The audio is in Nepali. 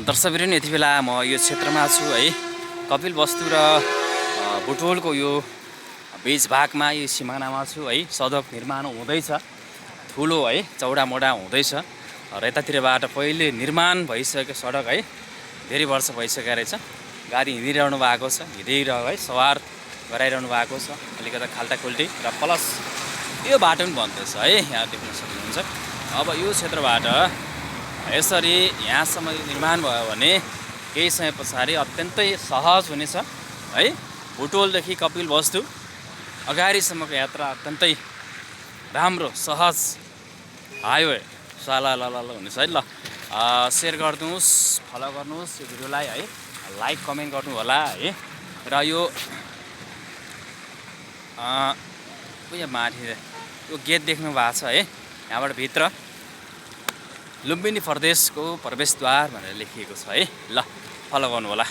दर्शकवृन्द यति बेला म यो क्षेत्रमा छु है। कपिलवस्तु र बुटवलको यो बीच भागमा यो सिमानामा छु है। सडक निर्माण हुँदैछ, ठुलो है, चौडा मोडा हुँदैछ र यतातिरबाट पहिले निर्माण भइसकेको सडक है, धेरै वर्ष भइसकेको रहेछ। गाडी हिँडिरहनु भएको छ, हिँडिरह्यो है, सवार गराइरहनु भएको छ। अलिकता खाल्टाखुल्टी र प्लस यो बाटो पनि बन्दैछ है, यहाँ देख्न सक्नुहुन्छ। अब यो क्षेत्रबाट यसरी यहाँसम्म निर्माण भयो भने केही समय पछाडि अत्यन्तै सहज हुनेछ है। बुटवलदेखि कपिलवस्तु अगाडिसम्मको यात्रा अत्यन्तै राम्रो सहज हाइवे सलल हुनेछ है। ल सेयर गरिदिनुहोस्, फलो गर्नुहोस् यो भिडियोलाई है, लाइक कमेन्ट गर्नु होला है। र यो यहाँ माथि यो गेट देख्नु भएको छ है, यहाँबाट भित्र लुम्बिनी प्रदेशको प्रवेशद्वार भनेर लेखिएको छ है। ल फलो गर्नु होला।